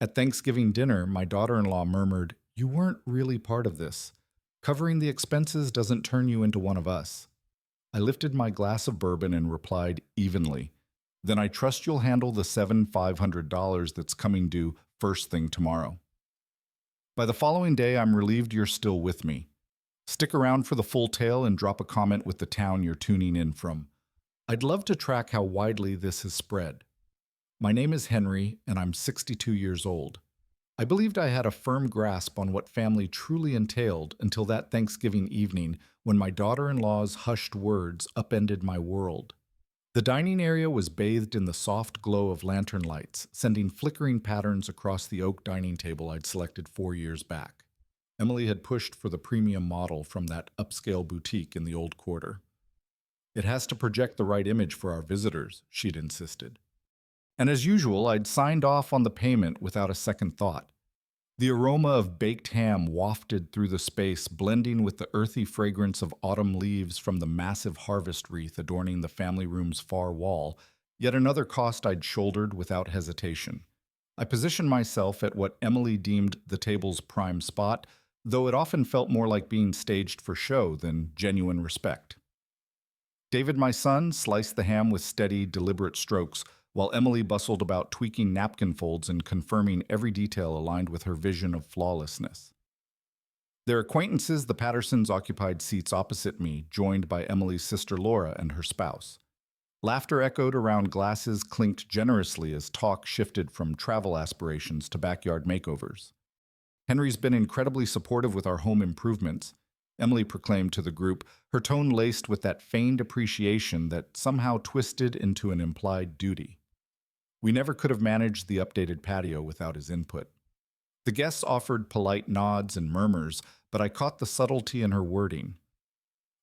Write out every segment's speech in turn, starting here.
At Thanksgiving dinner, my daughter-in-law murmured, "You weren't really part of this. Covering the expenses doesn't turn you into one of us." I lifted my glass of bourbon and replied evenly, "Then I trust you'll handle the $7,500 that's coming due first thing tomorrow." By the following day, I'm relieved you're still with me. Stick around for the full tale and drop a comment with the town you're tuning in from. I'd love to track how widely this has spread. My name is Henry, and I'm 62 years old. I believed I had a firm grasp on what family truly entailed until that Thanksgiving evening when my daughter-in-law's hushed words upended my world. The dining area was bathed in the soft glow of lantern lights, sending flickering patterns across the oak dining table I'd selected 4 years back. Emily had pushed for the premium model from that upscale boutique in the old quarter. "It has to project the right image for our visitors," she'd insisted. And as usual, I'd signed off on the payment without a second thought. The aroma of baked ham wafted through the space, blending with the earthy fragrance of autumn leaves from the massive harvest wreath adorning the family room's far wall, yet another cost I'd shouldered without hesitation. I positioned myself at what Emily deemed the table's prime spot, though it often felt more like being staged for show than genuine respect. David, my son, sliced the ham with steady, deliberate strokes, while Emily bustled about tweaking napkin folds and confirming every detail aligned with her vision of flawlessness. Their acquaintances, the Pattersons, occupied seats opposite me, joined by Emily's sister Laura and her spouse. Laughter echoed around glasses clinked generously as talk shifted from travel aspirations to backyard makeovers. "Henry's been incredibly supportive with our home improvements," Emily proclaimed to the group, her tone laced with that feigned appreciation that somehow twisted into an implied duty. We never could have managed the updated patio without his input. The guests offered polite nods and murmurs, but I caught the subtlety in her wording.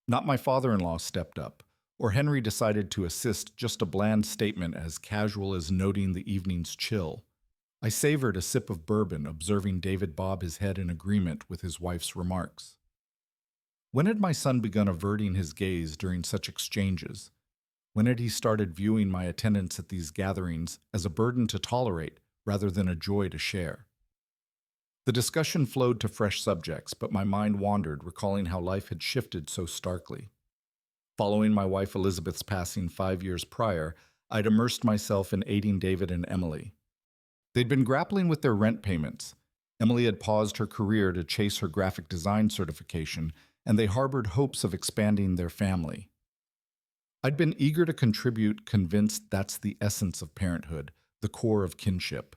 Not my father-in-law stepped up, or Henry decided to assist, just a bland statement as casual as noting the evening's chill. I savored a sip of bourbon, observing David bob his head in agreement with his wife's remarks. When had my son begun averting his gaze during such exchanges? When had he started viewing my attendance at these gatherings as a burden to tolerate rather than a joy to share? The discussion flowed to fresh subjects, but my mind wandered, recalling how life had shifted so starkly. Following my wife Elizabeth's passing 5 years prior, I'd immersed myself in aiding David and Emily. They'd been grappling with their rent payments. Emily had paused her career to chase her graphic design certification, and they harbored hopes of expanding their family. I'd been eager to contribute, convinced that's the essence of parenthood, the core of kinship.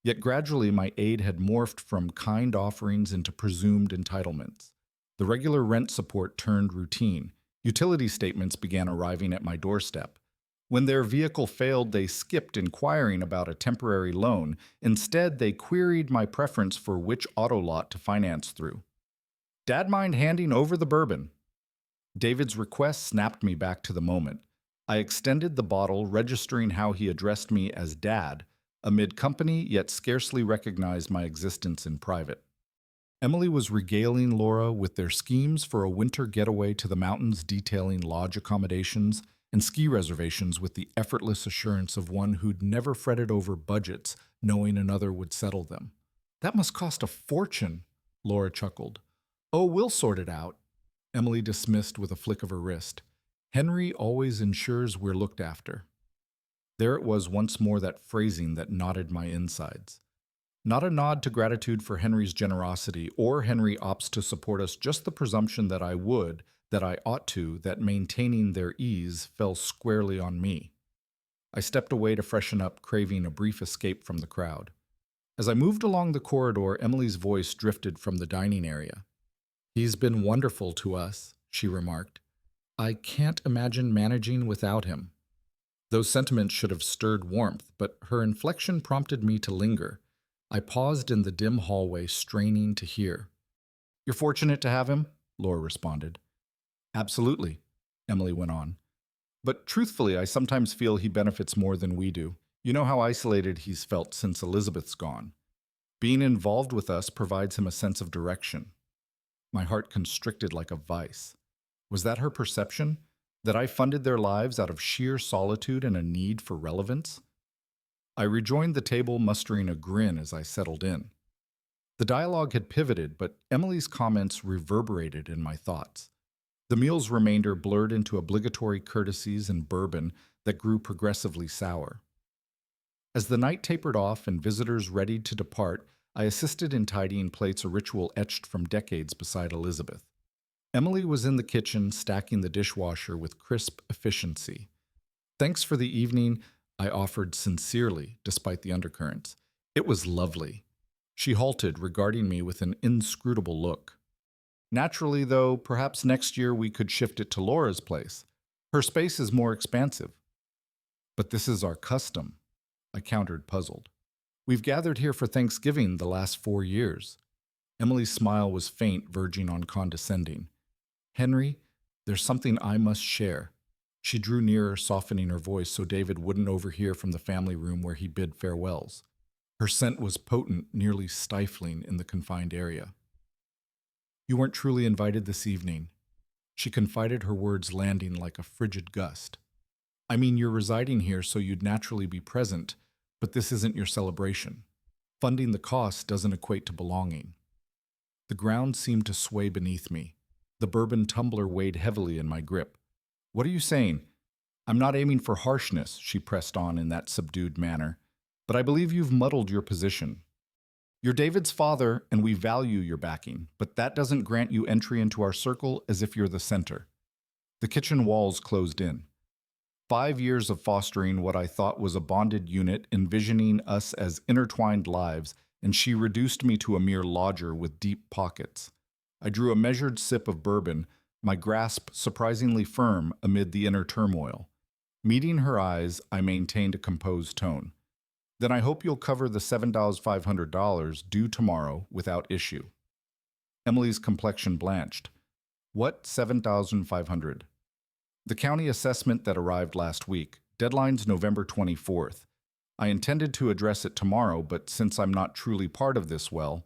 Yet gradually my aid had morphed from kind offerings into presumed entitlements. The regular rent support turned routine. Utility statements began arriving at my doorstep. When their vehicle failed, they skipped inquiring about a temporary loan. Instead, they queried my preference for which auto lot to finance through. "Dad mind handing over the bourbon?" David's request snapped me back to the moment. I extended the bottle, registering how he addressed me as Dad, amid company yet scarcely recognized my existence in private. Emily was regaling Laura with their schemes for a winter getaway to the mountains, detailing lodge accommodations and ski reservations with the effortless assurance of one who'd never fretted over budgets, knowing another would settle them. "That must cost a fortune," Laura chuckled. "Oh, we'll sort it out," Emily dismissed with a flick of her wrist. "Henry always ensures we're looked after." There it was once more, that phrasing that knotted my insides. Not a nod to gratitude for Henry's generosity, or Henry opts to support us, just the presumption that I would, that I ought to, that maintaining their ease fell squarely on me. I stepped away to freshen up, craving a brief escape from the crowd. As I moved along the corridor, Emily's voice drifted from the dining area. "He's been wonderful to us," she remarked. "I can't imagine managing without him." Those sentiments should have stirred warmth, but her inflection prompted me to linger. I paused in the dim hallway, straining to hear. "You're fortunate to have him?" Laura responded. "Absolutely," Emily went on. "But truthfully, I sometimes feel he benefits more than we do. You know how isolated he's felt since Elizabeth's gone. Being involved with us provides him a sense of direction." My heart constricted like a vice. Was that her perception? That I funded their lives out of sheer solitude and a need for relevance? I rejoined the table, mustering a grin as I settled in. The dialogue had pivoted, but Emily's comments reverberated in my thoughts. The meal's remainder blurred into obligatory courtesies and bourbon that grew progressively sour. As the night tapered off and visitors readied to depart, I assisted in tidying plates, a ritual etched from decades beside Elizabeth. Emily was in the kitchen, stacking the dishwasher with crisp efficiency. Thanks for the evening, I offered sincerely, despite the undercurrents. It was lovely. She halted, regarding me with an inscrutable look. Naturally, though, perhaps next year we could shift it to Laura's place. Her space is more expansive. But this is our custom, I countered, puzzled. We've gathered here for Thanksgiving the last 4 years. Emily's smile was faint, verging on condescending. Henry, there's something I must share. She drew nearer, softening her voice so David wouldn't overhear from the family room where he bid farewells. Her scent was potent, nearly stifling in the confined area. You weren't truly invited this evening. She confided, her words landing like a frigid gust. I mean, you're residing here so you'd naturally be present, but this isn't your celebration. Funding the cost doesn't equate to belonging. The ground seemed to sway beneath me. The bourbon tumbler weighed heavily in my grip. What are you saying? I'm not aiming for harshness, she pressed on in that subdued manner, but I believe you've muddled your position. You're David's father, and we value your backing, but that doesn't grant you entry into our circle as if you're the center. The kitchen walls closed in. 5 years of fostering what I thought was a bonded unit, envisioning us as intertwined lives, and she reduced me to a mere lodger with deep pockets. I drew a measured sip of bourbon, my grasp surprisingly firm amid the inner turmoil. Meeting her eyes, I maintained a composed tone. Then I hope you'll cover the $7,500 due tomorrow without issue. Emily's complexion blanched. What $7,500? The county assessment that arrived last week. Deadline's November 24th. I intended to address it tomorrow, but since I'm not truly part of this, well,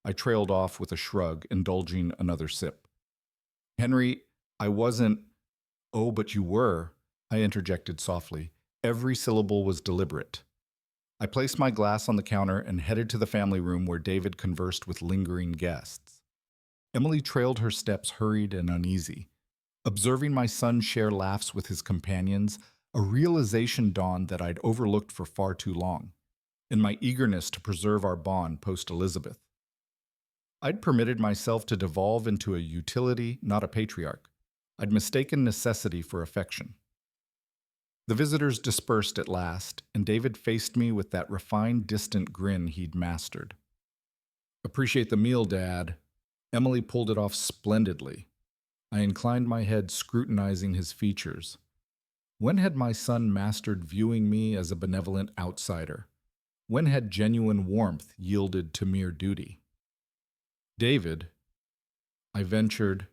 I trailed off with a shrug, indulging another sip. Henry, I wasn't. Oh, but you were, I interjected softly. Every syllable was deliberate. I placed my glass on the counter and headed to the family room where David conversed with lingering guests. Emily trailed her steps, hurried and uneasy. Observing my son share laughs with his companions, a realization dawned that I'd overlooked for far too long, in my eagerness to preserve our bond post-Elizabeth. I'd permitted myself to devolve into a utility, not a patriarch. I'd mistaken necessity for affection. The visitors dispersed at last, and David faced me with that refined, distant grin he'd mastered. Appreciate the meal, Dad. Emily pulled it off splendidly. I inclined my head, scrutinizing his features. When had my son mastered viewing me as a benevolent outsider? When had genuine warmth yielded to mere duty? David, I ventured,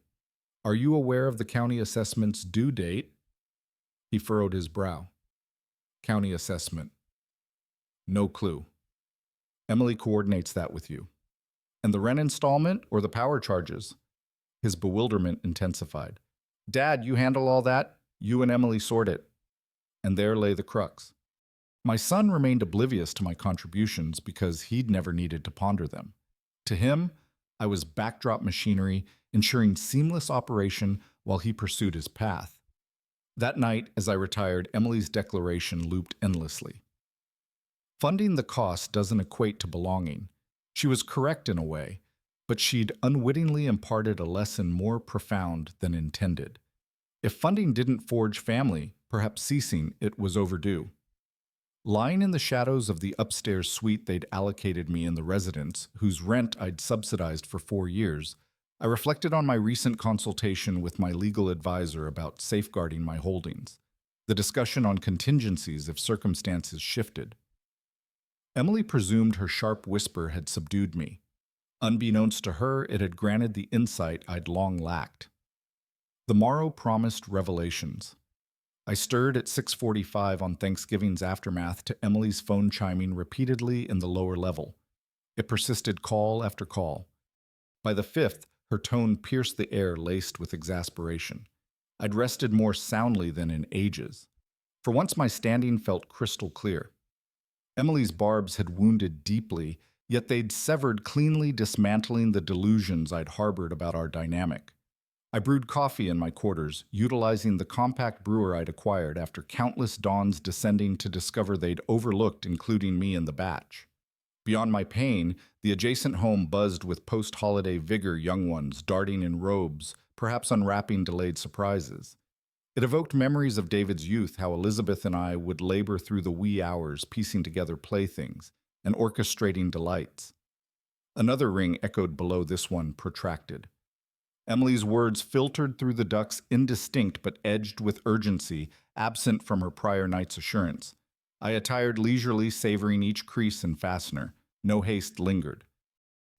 are you aware of the county assessment's due date? He furrowed his brow. County assessment. No clue. Emily coordinates that with you. And the rent installment or the power charges? His bewilderment intensified. Dad, you handle all that? You and Emily sort it. And there lay the crux. My son remained oblivious to my contributions because he'd never needed to ponder them. To him, I was backdrop machinery, ensuring seamless operation while he pursued his path. That night, as I retired, Emily's declaration looped endlessly. Funding the cost doesn't equate to belonging. She was correct in a way, but she'd unwittingly imparted a lesson more profound than intended. If funding didn't forge family, perhaps ceasing it was overdue. Lying in the shadows of the upstairs suite they'd allocated me in the residence, whose rent I'd subsidized for 4 years, I reflected on my recent consultation with my legal advisor about safeguarding my holdings, the discussion on contingencies if circumstances shifted. Emily presumed her sharp whisper had subdued me. Unbeknownst to her, it had granted the insight I'd long lacked. The morrow promised revelations. I stirred at 6:45 on Thanksgiving's aftermath to Emily's phone chiming repeatedly in the lower level. It persisted call after call. By the 5th, her tone pierced the air laced with exasperation. I'd rested more soundly than in ages. For once my standing felt crystal clear. Emily's barbs had wounded deeply, yet they'd severed cleanly, dismantling the delusions I'd harbored about our dynamic. I brewed coffee in my quarters, utilizing the compact brewer I'd acquired after countless dawns descending to discover they'd overlooked including me in the batch. Beyond my pain, the adjacent home buzzed with post-holiday vigor, young ones darting in robes, perhaps unwrapping delayed surprises. It evoked memories of David's youth, how Elizabeth and I would labor through the wee hours, piecing together playthings and orchestrating delights. Another ring echoed below this one, protracted. Emily's words filtered through the ducts, indistinct but edged with urgency, absent from her prior night's assurance. I attired leisurely, savoring each crease and fastener. No haste lingered.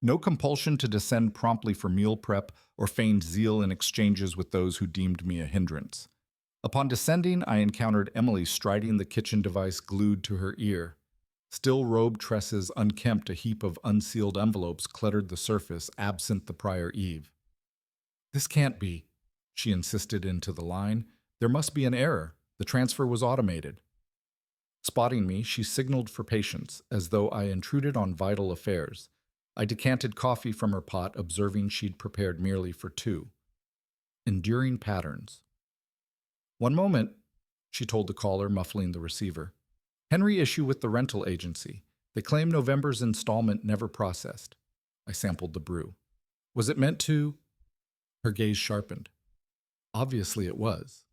No compulsion to descend promptly for meal prep or feigned zeal in exchanges with those who deemed me a hindrance. Upon descending, I encountered Emily striding the kitchen device glued to her ear. Still robed tresses, unkempt, a heap of unsealed envelopes cluttered the surface, absent the prior eve. "This can't be," she insisted into the line. "There must be an error. The transfer was automated." Spotting me, she signaled for patience, as though I intruded on vital affairs. I decanted coffee from her pot, observing she'd prepared merely for two. Enduring patterns. "One moment," she told the caller, muffling the receiver. "Henry issue with the rental agency. They claim November's installment never processed." I sampled the brew. "Was it meant to—" Her gaze sharpened. Obviously it was.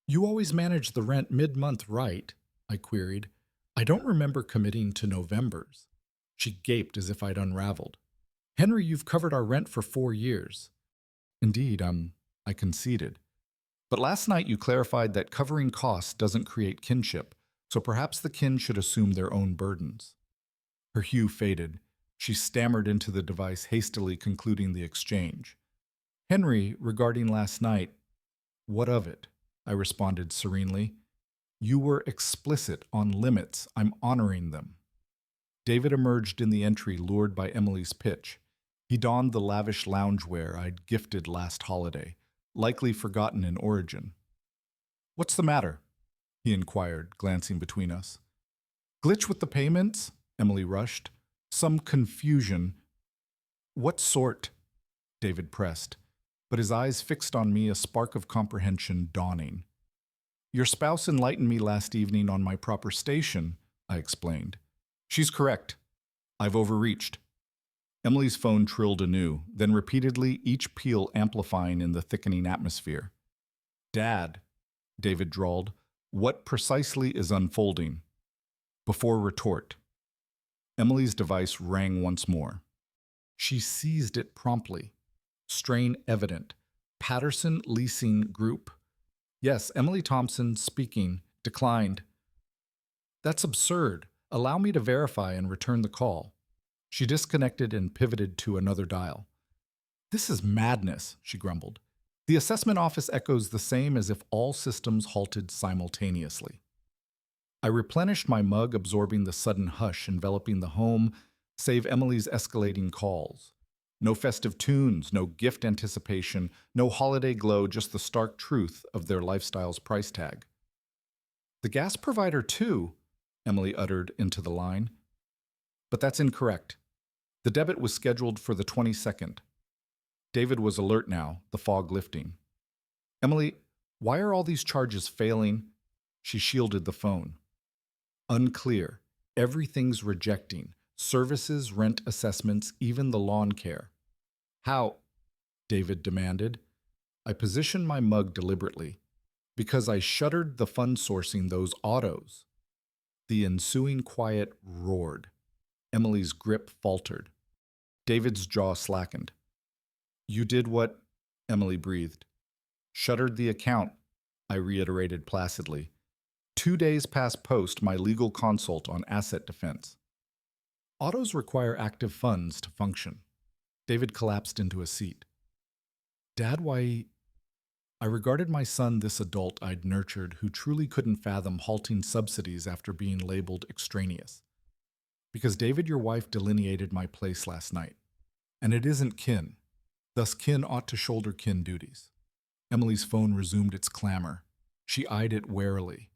"You always manage the rent mid-month, right?" I queried. "I don't remember committing to November's." She gaped as if I'd unraveled. "Henry, you've covered our rent for 4 years." "Indeed, I conceded. But last night you clarified that covering costs doesn't create kinship, so perhaps the kin should assume their own burdens." Her hue faded. She stammered into the device, hastily concluding the exchange. "Henry, regarding last night—" "What of it?" I responded serenely. "You were explicit on limits. I'm honoring them." David emerged in the entry, lured by Emily's pitch. He donned the lavish loungewear I'd gifted last holiday, likely forgotten in origin. "What's the matter?" he inquired, glancing between us. "Glitch with the payments?" Emily rushed. "Some confusion." "What sort?" David pressed, but his eyes fixed on me, a spark of comprehension dawning. "Your spouse enlightened me last evening on my proper station," I explained. "She's correct. I've overreached." Emily's phone trilled anew, then repeatedly, each peal amplifying in the thickening atmosphere. "Dad," David drawled, "what precisely is unfolding?" Before retort, Emily's device rang once more. She seized it promptly. Strain evident. "Patterson Leasing Group." "Yes, Emily Thompson speaking. Declined." "That's absurd. Allow me to verify and return the call." She disconnected and pivoted to another dial. "This is madness," she grumbled. "The assessment office echoes the same as if all systems halted simultaneously." I replenished my mug, absorbing the sudden hush enveloping the home, save Emily's escalating calls. No festive tunes, no gift anticipation, no holiday glow, just the stark truth of their lifestyle's price tag. "The gas provider, too," Emily uttered into the line. "But that's incorrect. The debit was scheduled for the 22nd. David was alert now, the fog lifting. "Emily, why are all these charges failing?" She shielded the phone. "Unclear. Everything's rejecting. Services, rent assessments, even the lawn care." "How?" David demanded. I positioned my mug deliberately. "Because I shuttered the fund sourcing those autos." The ensuing quiet roared. Emily's grip faltered. David's jaw slackened. "You did what?" Emily breathed. "Shuttered the account," I reiterated placidly. 2 days past post my legal consult on asset defense. "Autos require active funds to function." David collapsed into a seat. "Dad, why—" I regarded my son, this adult I'd nurtured, who truly couldn't fathom halting subsidies after being labeled extraneous. "Because, David, your wife delineated my place last night. And it isn't kin. Thus, kin ought to shoulder kin duties." Emily's phone resumed its clamor. She eyed it warily.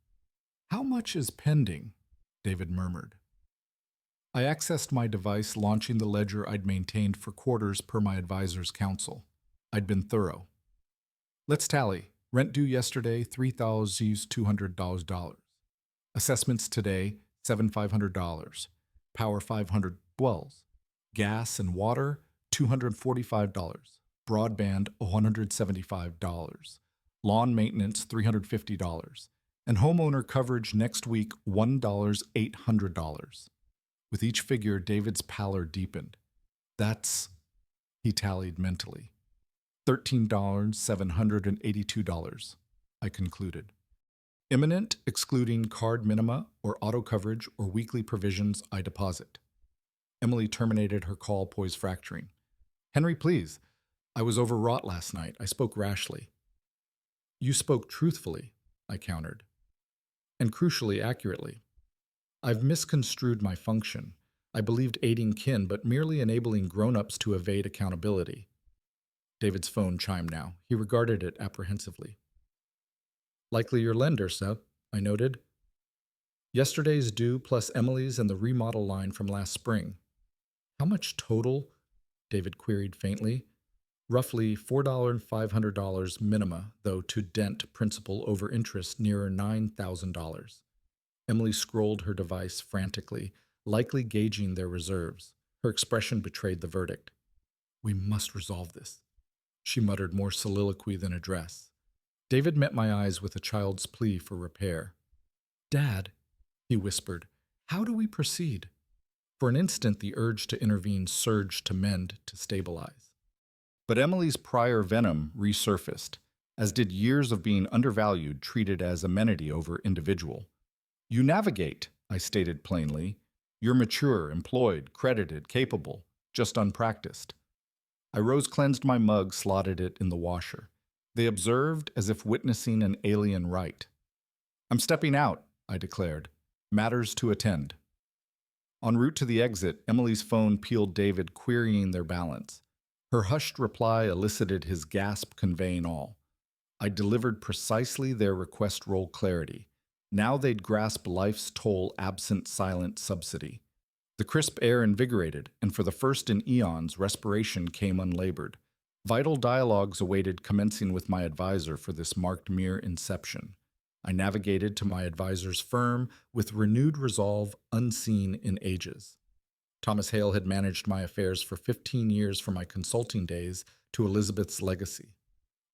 "How much is pending?" David murmured. I accessed my device, launching the ledger I'd maintained for quarters per my advisor's counsel. I'd been thorough. Let's tally. Rent due yesterday, $3,200. Assessments today, $7,500. Power, $512. Gas and water, $245. Broadband, $175. Lawn maintenance, $350. And homeowner coverage next week, $1,800. With each figure, David's pallor deepened. That's, he tallied mentally, $13,782, I concluded. Imminent, excluding card minima or auto coverage or weekly provisions I deposit. Emily terminated her call, poise fracturing. Henry, please. I was overwrought last night. I spoke rashly. You spoke truthfully, I countered. And crucially accurately. I've misconstrued my function. I believed aiding kin, but merely enabling grown-ups to evade accountability. David's phone chimed now. He regarded it apprehensively. Likely your lender, Seth, I noted. Yesterday's due plus Emily's and the remodel line from last spring. How much total? David queried faintly. Roughly $4,500 minima, though to dent principal over interest nearer $9,000. Emily scrolled her device frantically, likely gauging their reserves. Her expression betrayed the verdict. We must resolve this, she muttered, more soliloquy than address. David met my eyes with a child's plea for repair. Dad, he whispered, how do we proceed? For an instant, the urge to intervene surged to mend, to stabilize. But Emily's prior venom resurfaced, as did years of being undervalued, treated as amenity over individual. You navigate, I stated plainly. You're mature, employed, credited, capable, just unpracticed. I rose-cleansed my mug, slotted it in the washer. They observed as if witnessing an alien rite. I'm stepping out, I declared. Matters to attend. En route to the exit, Emily's phone peeled David, querying their balance. Her hushed reply elicited his gasp, conveying all. I delivered precisely their request role clarity. Now they'd grasp life's toll absent silent subsidy. The crisp air invigorated, and for the first in eons, respiration came unlabored. Vital dialogues awaited, commencing with my advisor for this marked mere inception. I navigated to my advisor's firm with renewed resolve unseen in ages. Thomas Hale had managed my affairs for 15 years from my consulting days to Elizabeth's legacy.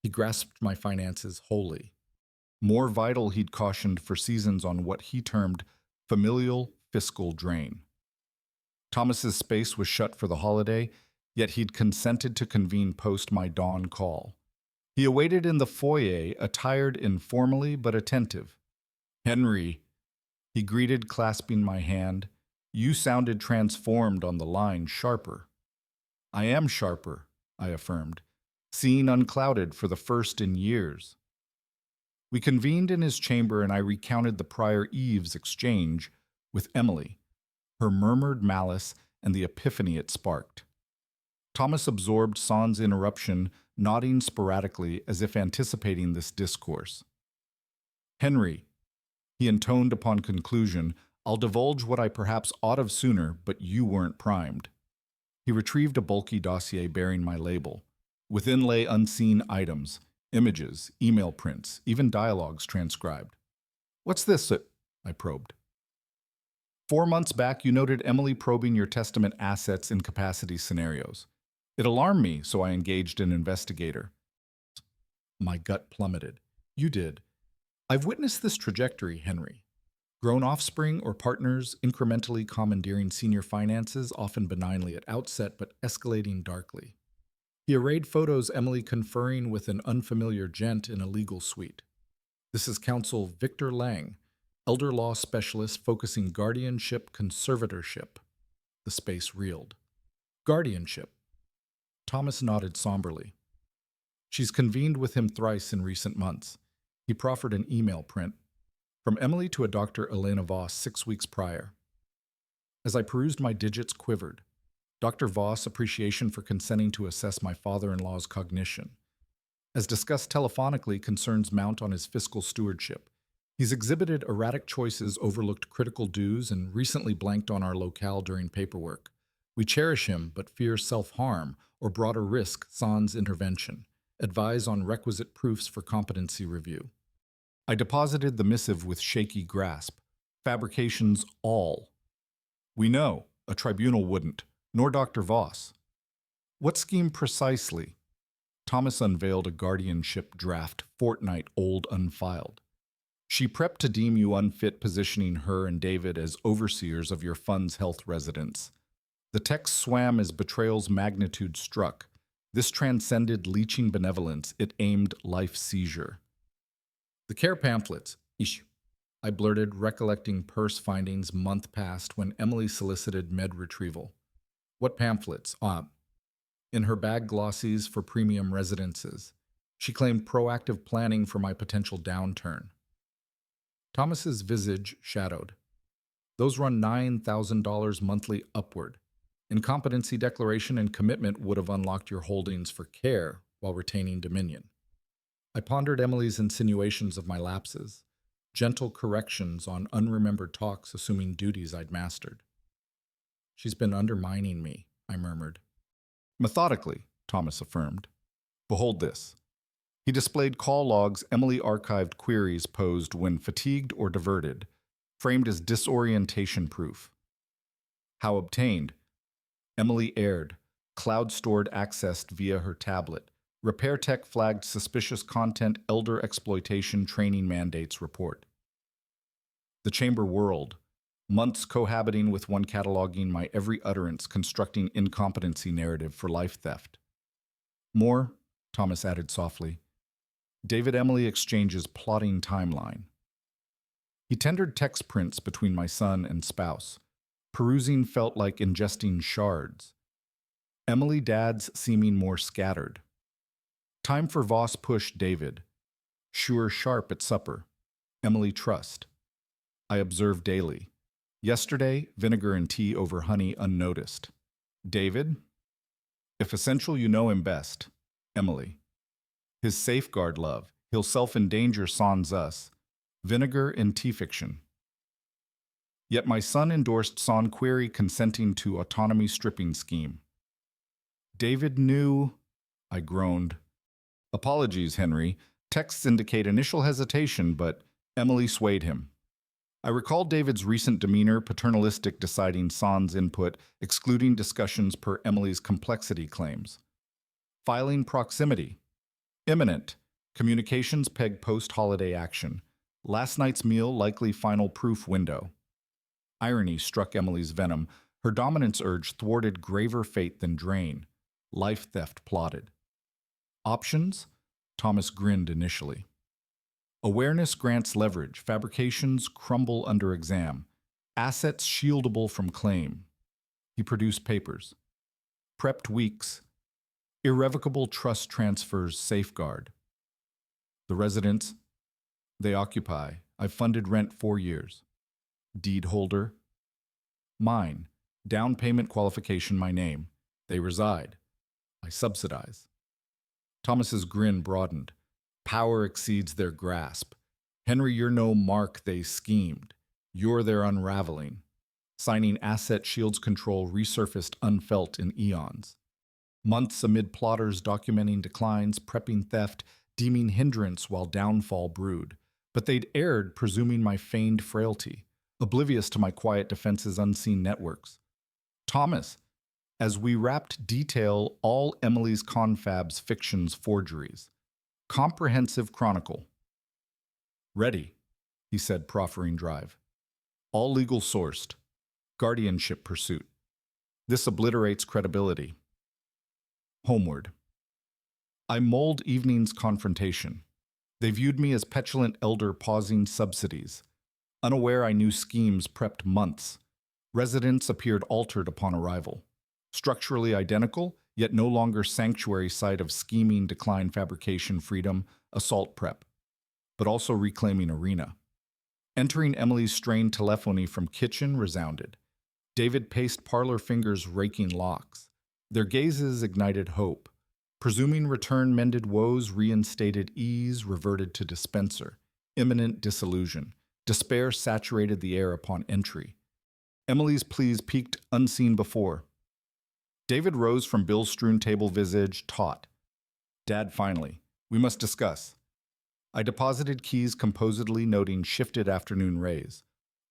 He grasped my finances wholly. More vital, he'd cautioned for seasons on what he termed familial fiscal drain. Thomas's space was shut for the holiday, yet he'd consented to convene post my dawn call. He awaited in the foyer, attired informally but attentive. Henry, he greeted, clasping my hand. You sounded transformed on the line, sharper. I am sharper, I affirmed, seeing unclouded for the first in years. We convened in his chamber, and I recounted the prior eve's exchange with Emily, her murmured malice, and the epiphany it sparked. Thomas absorbed sans interruption, nodding sporadically as if anticipating this discourse. Henry, he intoned upon conclusion, I'll divulge what I perhaps ought of sooner, but you weren't primed. He retrieved a bulky dossier bearing my label. Within lay unseen items, images, email prints, even dialogues transcribed. What's this? I probed. 4 months back, you noted Emily probing your testament assets in capacity scenarios. It alarmed me, so I engaged an investigator. My gut plummeted. You did. I've witnessed this trajectory, Henry. Grown offspring or partners incrementally commandeering senior finances, often benignly at outset, but escalating darkly. He arrayed photos Emily conferring with an unfamiliar gent in a legal suite. This is counsel Victor Lang, elder law specialist focusing guardianship conservatorship. The space reeled. Guardianship. Thomas nodded somberly. She's convened with him thrice in recent months. He proffered an email print. From Emily to a Dr. Elena Voss 6 weeks prior. As I perused, my digits quivered. Dr. Voss' appreciation for consenting to assess my father-in-law's cognition. As discussed telephonically, concerns mount on his fiscal stewardship. He's exhibited erratic choices, overlooked critical dues, and recently blanked on our locale during paperwork. We cherish him, but fear self-harm or broader risk sans intervention. Advise on requisite proofs for competency review. I deposited the missive with shaky grasp. Fabrications all. We know, a tribunal wouldn't, nor Dr. Voss. What scheme precisely? Thomas unveiled a guardianship draft, fortnight old unfiled. She prepped to deem you unfit, positioning her and David as overseers of your fund's health residence. The text swam as betrayal's magnitude struck. This transcended leeching benevolence. It aimed life seizure. The care pamphlets. Ish. I blurted, recollecting purse findings month past when Emily solicited med retrieval. What pamphlets? In her bag glossies for premium residences. She claimed proactive planning for my potential downturn. Thomas's visage shadowed. Those run $9,000 monthly upward. Incompetency declaration and commitment would have unlocked your holdings for care while retaining dominion. I pondered Emily's insinuations of my lapses, gentle corrections on unremembered talks assuming duties I'd mastered. She's been undermining me, I murmured. Methodically, Thomas affirmed. Behold this. He displayed call logs, Emily archived queries posed when fatigued or diverted, framed as disorientation proof. How obtained? Emily aired, cloud-stored accessed via her tablet. Repair tech flagged suspicious content, elder exploitation training mandates report. The chamber whirled, months cohabiting with one cataloging my every utterance, constructing incompetency narrative for life theft. More, Thomas added softly. David-Emily exchanges plotting timeline. He tendered text prints between my son and spouse. Perusing felt like ingesting shards. Emily dads seeming more scattered. Time for Voss push David. Sure sharp at supper. Emily trust. I observe daily. Yesterday, vinegar and tea over honey unnoticed. David? If essential, you know him best. Emily. His safeguard love. He'll self-endanger sans us. Vinegar and tea fiction. Yet my son endorsed sans query consenting to autonomy stripping scheme. David knew, I groaned. Apologies, Henry. Texts indicate initial hesitation, but Emily swayed him. I recalled David's recent demeanor, paternalistic, deciding sans input, excluding discussions per Emily's complexity claims. Filing proximity. Imminent. Communications peg post-holiday action. Last night's meal likely final proof window. Irony struck Emily's venom. Her dominance urge thwarted graver fate than drain. Life theft plotted. Options? Thomas grinned initially. Awareness grants leverage. Fabrications crumble under exam. Assets shieldable from claim. He produced papers. Prepped weeks. Irrevocable trust transfers safeguard. The residents, they occupy. I've funded rent 4 years. Deed holder. Mine. Down payment qualification my name. They reside. I subsidize. Thomas's grin broadened. Power exceeds their grasp. Henry, you're no mark they schemed. You're their unraveling. Signing asset shields control resurfaced unfelt in eons. Months amid plotters documenting declines, prepping theft, deeming hindrance while downfall brewed. But they'd erred, presuming my feigned frailty, oblivious to my quiet defense's unseen networks. Thomas, as we wrapped detail all Emily's confabs, fictions, forgeries. Comprehensive chronicle. Ready, he said, proffering drive. All legal sourced. Guardianship pursuit. This obliterates credibility. Homeward. I mulled evening's confrontation. They viewed me as petulant elder pausing subsidies. Unaware I knew schemes prepped months. Residents appeared altered upon arrival. Structurally identical, yet no longer sanctuary site of scheming, decline, fabrication, freedom, assault prep, but also reclaiming arena. Entering Emily's strained telephony from kitchen resounded. David paced parlor fingers raking locks. Their gazes ignited hope. Presuming return mended woes, reinstated ease, reverted to dispenser. imminent disillusion. Despair saturated the air upon entry. Emily's pleas peaked unseen before. David rose from bill-strewn table, visage taut. Dad, finally. We must discuss. I deposited keys composedly, noting shifted afternoon rays.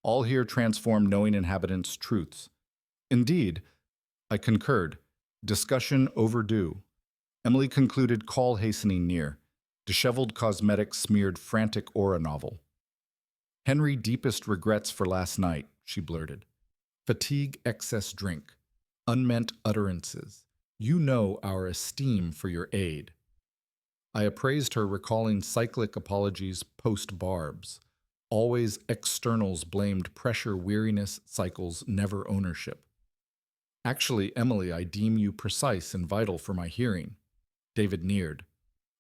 All here transform knowing inhabitants' truths. Indeed, I concurred. Discussion overdue. Emily concluded, call hastening near. Disheveled cosmetics smeared frantic aura novel. Henry, deepest regrets for last night, she blurted. Fatigue, excess drink. Unmeant utterances. You know our esteem for your aid. I appraised her, recalling cyclic apologies post-barbs. Always externals blamed, pressure, weariness, cycles, never ownership. Actually, Emily, I deem you precise and vital for my hearing. David neared.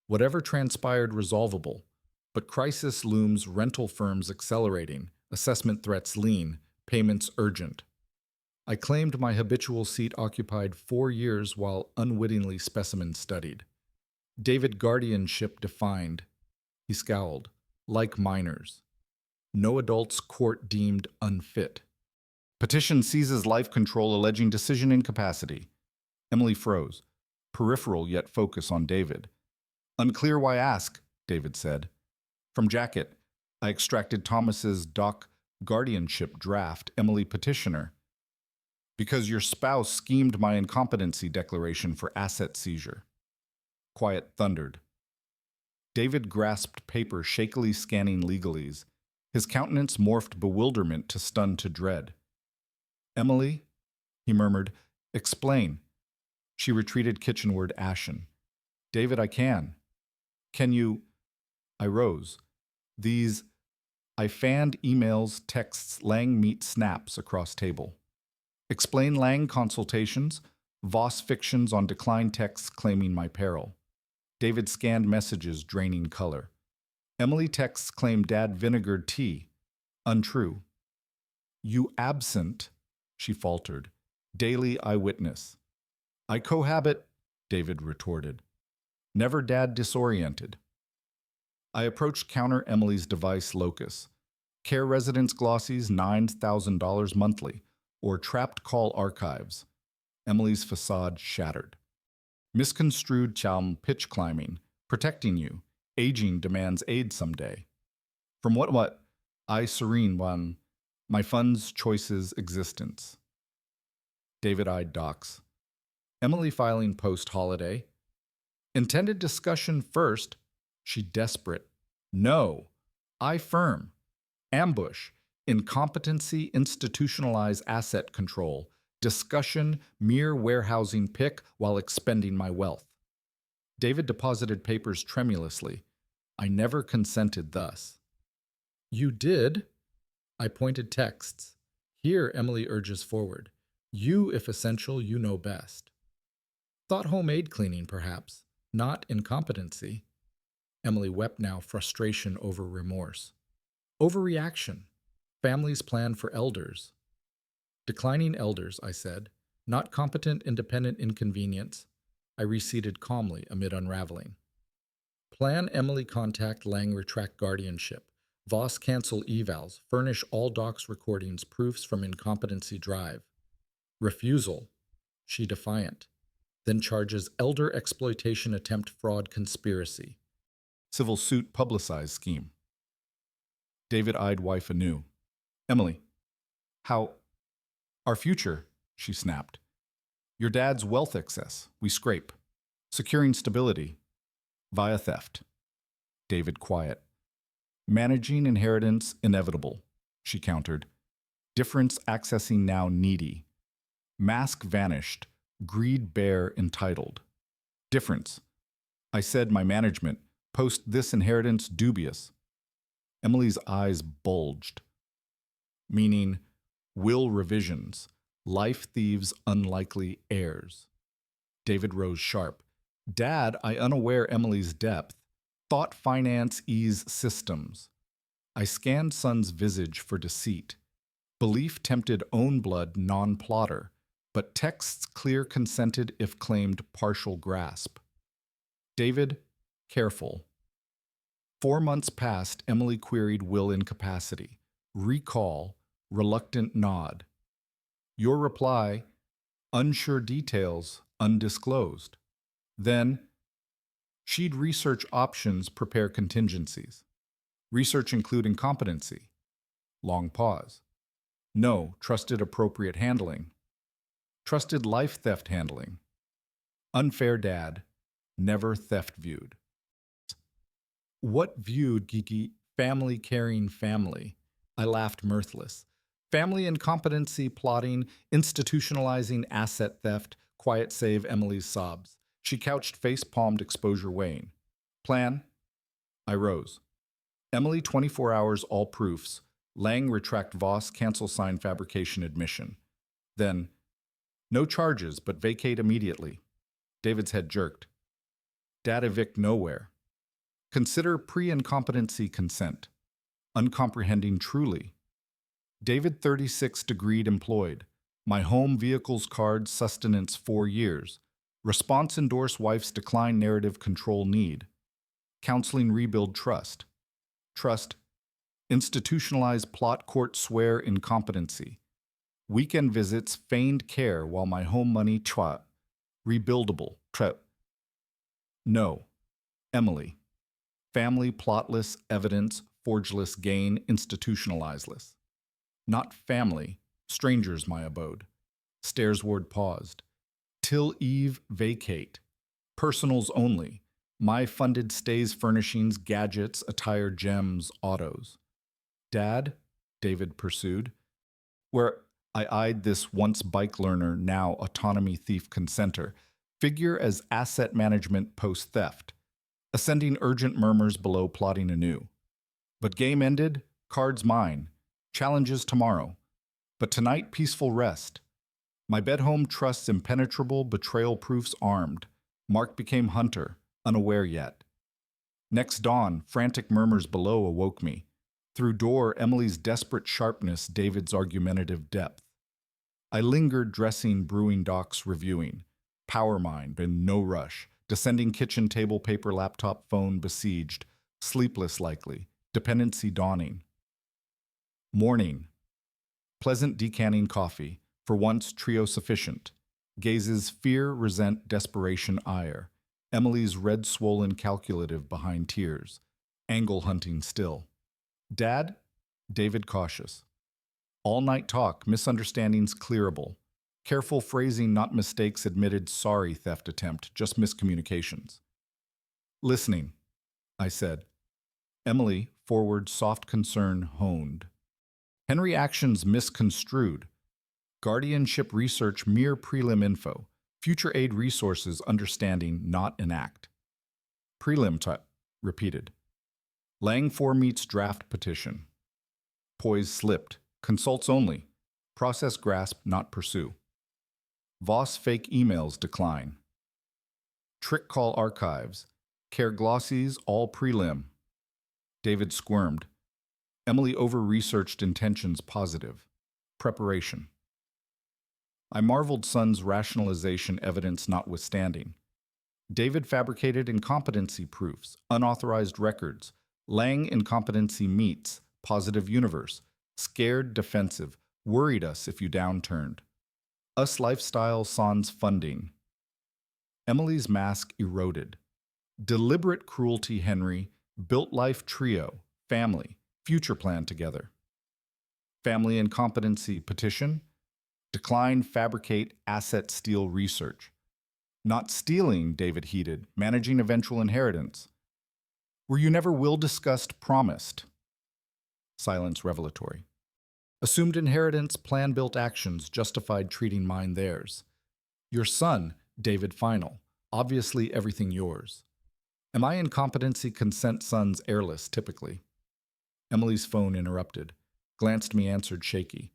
Whatever transpired resolvable, but crisis looms, rental firms accelerating, assessment threats lean, payments urgent. I claimed my habitual seat occupied 4 years while unwittingly specimens studied. David guardianship defined. He scowled. Like minors. No adults court deemed unfit. Petition seizes life control alleging decision incapacity. Emily froze. Peripheral yet focus on David. Unclear why ask, David said. From jacket, I extracted Thomas's doc guardianship draft, Emily petitioner. Because your spouse schemed my incompetency declaration for asset seizure. Quiet thundered. David grasped paper, shakily scanning legalese. His countenance morphed bewilderment to stun to dread. Emily, he murmured, explain. She retreated kitchenward, ashen. David, I can. Can you? I rose. I fanned emails, texts, Lang meet snaps across table. Explain Lang consultations, Voss fictions on decline texts claiming my peril. David scanned messages, draining color. Emily texts claim Dad vinegared tea. Untrue. You absent, she faltered. Daily eyewitness. I cohabit, David retorted. Never Dad disoriented. I approached counter Emily's device locus. Care residence glossies, $9,000 monthly, or trapped call archives. Emily's facade shattered. Misconstrued Jame pitch climbing, protecting you. Aging demands aid someday. From what? I serene one. My funds, choices, existence. David eyed docs. Emily filing post-holiday. Intended discussion first. She desperate. No. I firm. Ambush. Incompetency, institutionalize asset control. Discussion, mere warehousing pick while expending my wealth. David deposited papers tremulously. I never consented thus. You did? I pointed texts. Here, Emily urges forward. You, if essential, you know best. Thought homemade cleaning, perhaps. Not incompetency. Emily wept now, frustration over remorse. Overreaction. Families plan for elders. Declining elders, I said. Not competent, independent inconvenience. I receded calmly amid unraveling. Plan Emily contact Lang retract guardianship. Voss cancel evals. Furnish all docs recordings, proofs from incompetency drive. Refusal. She defiant. Then charges elder exploitation attempt fraud conspiracy. Civil suit publicized scheme. David eyed wife anew. Emily. How? Our future, she snapped. Your dad's wealth excess, we scrape. Securing stability. Via theft. David quiet. Managing inheritance inevitable, she countered. Difference accessing now needy. Mask vanished. Greed bare entitled. Difference. I said my management. Post this inheritance dubious. Emily's eyes bulged. Meaning, will revisions. Life thieves unlikely heirs. David rose sharp. Dad, I unaware Emily's depth. Thought finance ease systems. I scanned son's visage for deceit. Belief tempted own blood non-plotter, but texts clear consented if claimed partial grasp. David, careful. 4 months passed, Emily queried will incapacity. Recall, reluctant nod. Your reply, unsure details, undisclosed. Then, she'd research options, prepare contingencies. Research include incompetency. Long pause. No, trusted appropriate handling. Trusted life theft handling. Unfair dad, never theft viewed. What viewed geeky family carrying family? I laughed mirthless. Family incompetency plotting, institutionalizing asset theft, quiet save Emily's sobs. She couched face-palmed exposure weighing. Plan? I rose. Emily 24 hours all proofs. Lang retract Voss cancel sign fabrication admission. Then, no charges but vacate immediately. David's head jerked. Dad evict nowhere. Consider pre-incompetency consent. Uncomprehending truly. David 36 degreed employed. My home vehicles card sustenance 4 years. Response endorse wife's decline narrative control need. Counseling rebuild trust. Trust. Institutionalize plot court swear incompetency. Weekend visits feigned care while my home money chwa. Rebuildable. No. Emily. Family plotless evidence forgeless gain institutionalizeless. Not family. Strangers my abode. Stairsward paused. Till eve vacate. Personals only. My funded stays furnishings, gadgets, attire, gems, autos. Dad, David pursued, where I eyed this once bike learner, now autonomy thief consenter, figure as asset management post-theft, ascending urgent murmurs below plotting anew. But game ended, cards mine, challenges tomorrow. But tonight peaceful rest. My bed home trusts impenetrable, betrayal proofs armed. Mark became hunter, unaware yet. Next dawn, frantic murmurs below awoke me. Through door, Emily's desperate sharpness, David's argumentative depth. I lingered dressing, brewing docs, reviewing. Power mind, in no rush. Descending kitchen table, paper, laptop, phone besieged. Sleepless likely. Dependency dawning. Morning. Pleasant decanning coffee. For once, trio sufficient. Gazes fear, resent, desperation, ire. Emily's red swollen calculative behind tears. Angle hunting still. Dad? David cautious. All-night talk, misunderstandings clearable. Careful phrasing, not mistakes admitted, sorry theft attempt, just miscommunications. Listening, I said. Emily, forward, soft concern, honed. Henry actions misconstrued. Guardianship research, mere prelim info. Future aid resources, understanding, not enact. Prelim type, repeated. Lang 4 meets draft petition. Poise slipped. Consults only. Process grasp, not pursue. Voss fake emails decline. Trick call archives. Care glossies, all prelim. David squirmed. Emily over-researched intentions positive. Preparation. I marveled son's rationalization evidence notwithstanding. David fabricated incompetency proofs, unauthorized records. Lang incompetency meets, positive universe. Scared, defensive, worried us if you downturned. Us lifestyle sans funding. Emily's mask eroded. Deliberate cruelty, Henry, built life trio, family, future plan together. Family incompetency petition. Decline, fabricate, asset steal research. Not stealing, David heated, managing eventual inheritance. Were you never will discussed, promised? Silence revelatory. Assumed inheritance, plan-built actions, justified treating mine theirs. Your son, David final, obviously everything yours. Am I incompetency consent sons heirless, typically? Emily's phone interrupted. Glanced me answered shaky.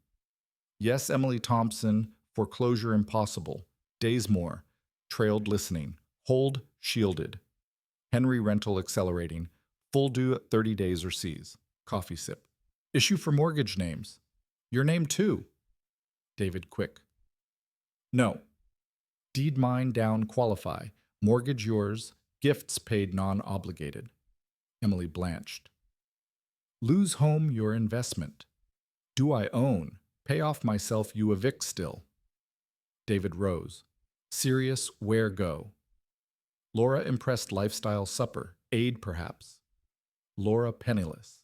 Yes, Emily Thompson, foreclosure impossible. Days more. Trailed listening. Hold, shielded. Henry rental accelerating. Full due at 30 days or C's. Coffee sip. Issue for mortgage names. Your name too. David quick. No. Deed mine down qualify. Mortgage yours. Gifts paid non-obligated. Emily blanched. Lose home your investment. Do I own? Pay off myself you evict still. David rose. Serious, where go? Laura impressed lifestyle supper. Aid perhaps. Laura penniless.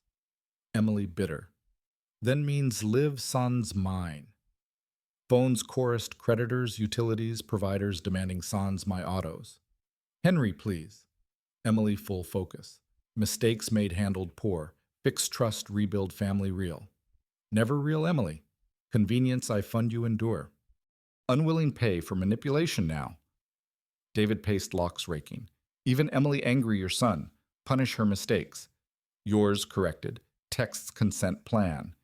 Emily bitter. Then means live sans mine. Phones chorused creditors, utilities, providers demanding sans my autos. Henry, please. Emily full focus. Mistakes made handled poor. Fix trust, rebuild family real. Never real Emily. Convenience I fund you endure. Unwilling pay for manipulation now. David paced locks raking. Even Emily angry your son. Punish her mistakes. Yours corrected. Text's consent plan.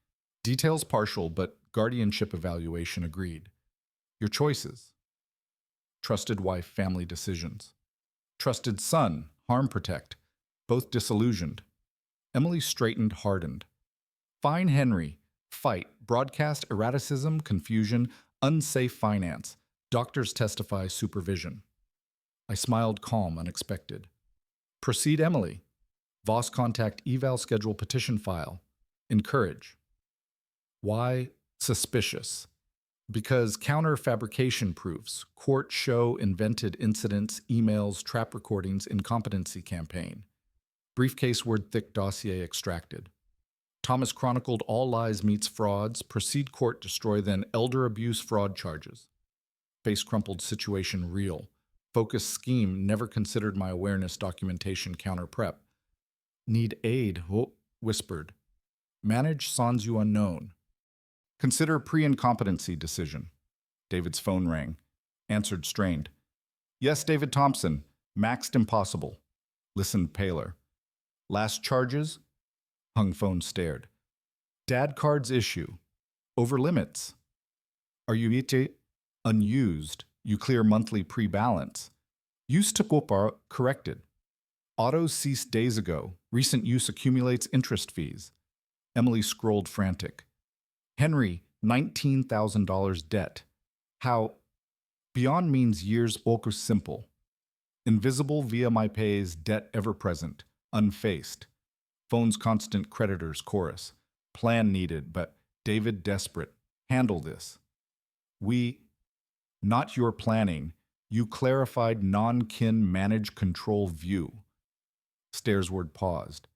Details partial, but guardianship evaluation agreed. Your choices. Trusted wife, family decisions. Trusted son, harm protect. Both disillusioned. Emily straightened, hardened. Fine Henry, fight, broadcast erraticism, confusion, unsafe finance. Doctors testify supervision. I smiled calm, unexpected. Proceed Emily. Voss contact eval schedule petition file. Encourage. Why suspicious? Because counter fabrication proofs, court show invented incidents, emails, trap recordings, incompetency campaign. Briefcase word thick dossier extracted. Thomas chronicled all lies meets frauds, proceed court destroy then elder abuse fraud charges. Face crumpled situation real. Focus scheme never considered my awareness documentation counter prep. Need aid, whispered. Manage sans you unknown. Consider pre-incompetency decision. David's phone rang. Answered strained. Yes, David Thompson. Maxed impossible. Listened paler. Last charges? Hung phone stared. Dad cards issue. Over limits. Are you ite? Unused. You clear monthly pre-balance. Use to are corrected. Autos ceased days ago. Recent use accumulates interest fees. Emily scrolled frantic. Henry, $19,000 debt. How? Beyond means years oku simple. Invisible via my pays, debt ever present, unfaced. Phone's constant creditors chorus. Plan needed, but David desperate. Handle this. We, not your planning, you clarified non-kin manage control view. Stairsward paused.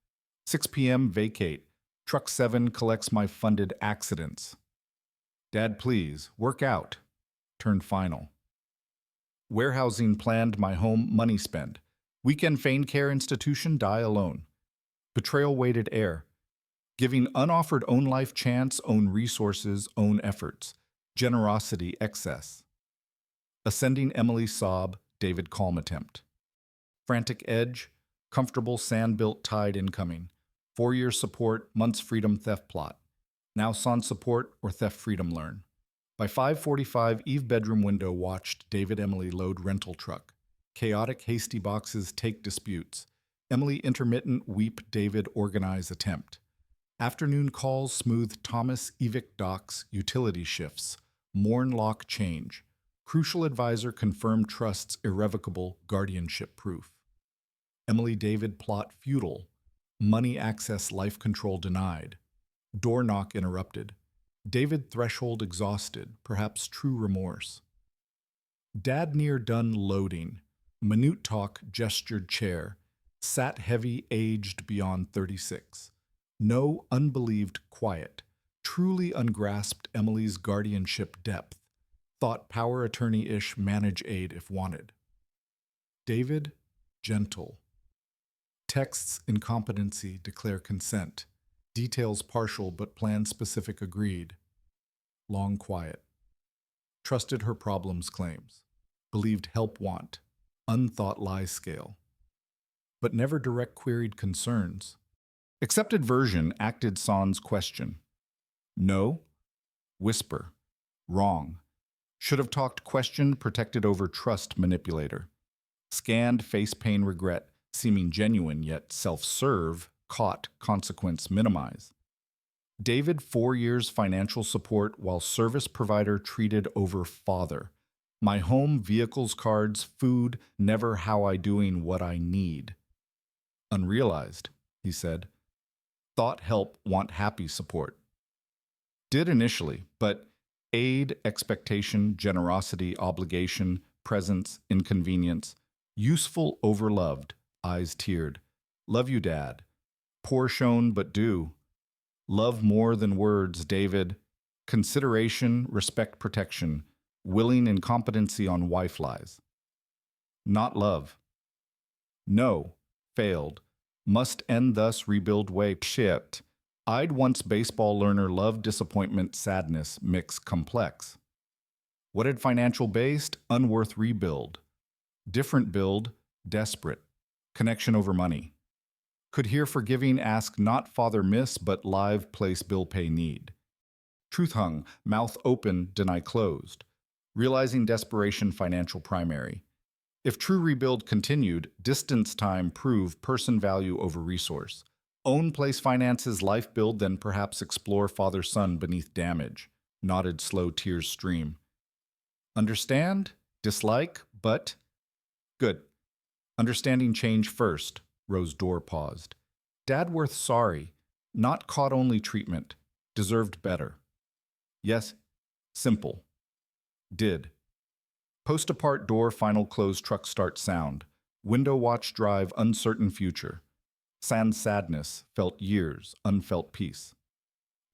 6 p.m. vacate. Truck 7 collects my funded accidents. Dad, please, work out. Turned final. Warehousing planned my home money spend. Weekend feign care institution die alone. Betrayal weighted air. Giving unoffered own life chance, own resources, own efforts. Generosity excess. Ascending Emily sob, David calm attempt. Frantic edge, comfortable sand-built tide incoming. 4-year support, months freedom theft plot. Now sans support or theft freedom learn. By 5:45, Eve bedroom window watched David Emily load rental truck. Chaotic hasty boxes take disputes. Emily intermittent weep David organize attempt. Afternoon calls smooth Thomas evict docs utility shifts. Mourn lock change. Crucial advisor confirmed trust's irrevocable guardianship proof. Emily David plot futile. Money access life control denied. Door knock interrupted. David threshold exhausted, perhaps true remorse. Dad near done loading. Minute talk gestured chair. Sat heavy aged beyond 36. No unbelieved quiet. Truly ungrasped Emily's guardianship depth. Thought power attorney-ish manage aid if wanted. David, gentle. Texts incompetency declare consent. Details partial but plan specific agreed. Long quiet. Trusted her problems claims. Believed help want. Unthought lies scale. But never direct queried concerns. Accepted version acted sans question. No. Whisper. Wrong. Should have talked question protected over trust manipulator. Scanned face pain regret. Seeming genuine yet self-serve, caught, consequence minimize. David 4 years financial support while service provider treated over father. My home, vehicles, cards, food, never how I doing what I need. Unrealized. he said. Thought help want happy support. Did initially, but aid, expectation, generosity, obligation, presence, inconvenience, useful overloved, eyes teared. Love you, Dad. Poor shown, but do. Love more than words, David. Consideration, respect, protection. Willing incompetency on wife lies. Not love. No. Failed. Must end thus rebuild way. Shit. I'd once baseball learner love disappointment sadness mix complex. What had financial based unworth rebuild. Different build desperate. Connection over money. Could hear forgiving ask not father miss but live place bill pay need. Truth hung, mouth open, deny closed. Realizing desperation financial primary. If true rebuild continued, distance time prove person value over resource. Own place finances life build then perhaps explore father son beneath damage. Nodded slow tears stream. Understand? Dislike? But? Good. Understanding change first. Rose Dorr paused. Dad worth sorry. Not caught only treatment. Deserved better. Yes. Simple. Did. Post apart door final close truck start sound. Window watch drive uncertain future. Sans sadness, felt years, unfelt peace.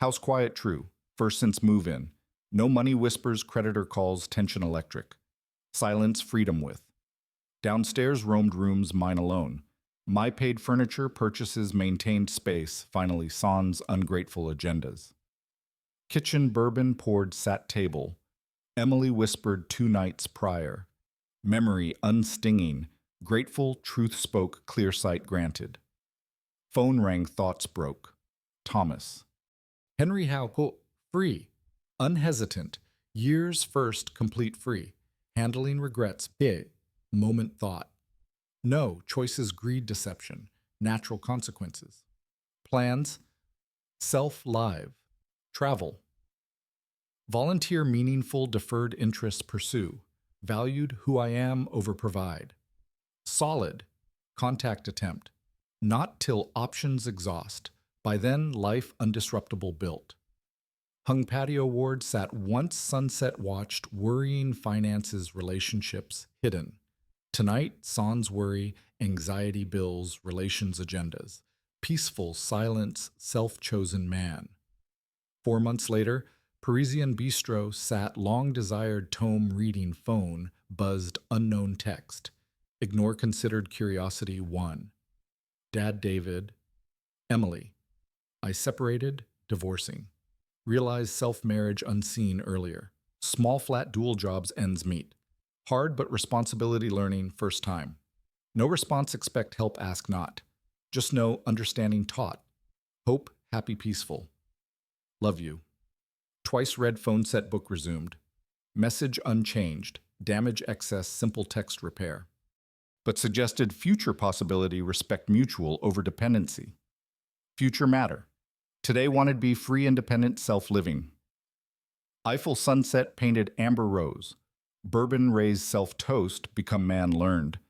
House quiet true, first since move in. No money whispers, creditor calls, tension electric. Silence freedom with. Downstairs roamed rooms mine alone. My paid furniture, purchases, maintained space, finally sans ungrateful agendas. Kitchen bourbon poured sat table. Emily whispered 2 nights prior. Memory unstinging, grateful truth spoke, clear sight granted. Phone rang, thoughts broke. Thomas. Henry Howe, free, unhesitant, years first complete free, handling regrets, moment thought. No, choices greed deception, natural consequences. Plans, self-live, travel. Volunteer meaningful deferred interests pursue, valued who I am over provide. Solid, contact attempt, not till options exhaust, by then life undisruptible built. Hung patio ward sat once sunset watched, worrying finances relationships hidden. Tonight, sans worry, anxiety bills, relations agendas. Peaceful silence, self-chosen man. 4 months later, Parisian bistro sat long-desired tome reading phone, buzzed unknown text. Ignore considered curiosity 1. Dad David. Emily. I separated, divorcing. Realized self-marriage unseen earlier. Small flat dual jobs ends meet. Hard but responsibility learning first time. No response expect help ask not. Just know understanding taught. Hope happy peaceful. Love you. Twice read phone set book resumed. Message unchanged. Damage excess simple text repair. But suggested future possibility respect mutual over dependency. Future matter. Today wanted be free independent self-living. Eiffel sunset painted amber rose. Bourbon raised self-toast become man learned.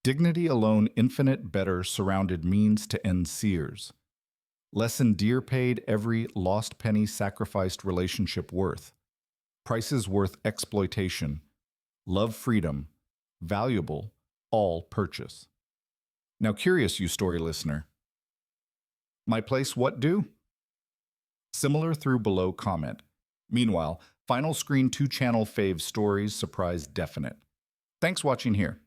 Dignity alone infinite better surrounded means to end sears. Lesson dear paid every lost penny sacrificed relationship worth. Prices worth exploitation. Love freedom. Valuable. All purchase. Now curious you story listener. My place what do? Similar through below comment. Meanwhile, final screen 2 channel fave stories surprise definite. Thanks watching here.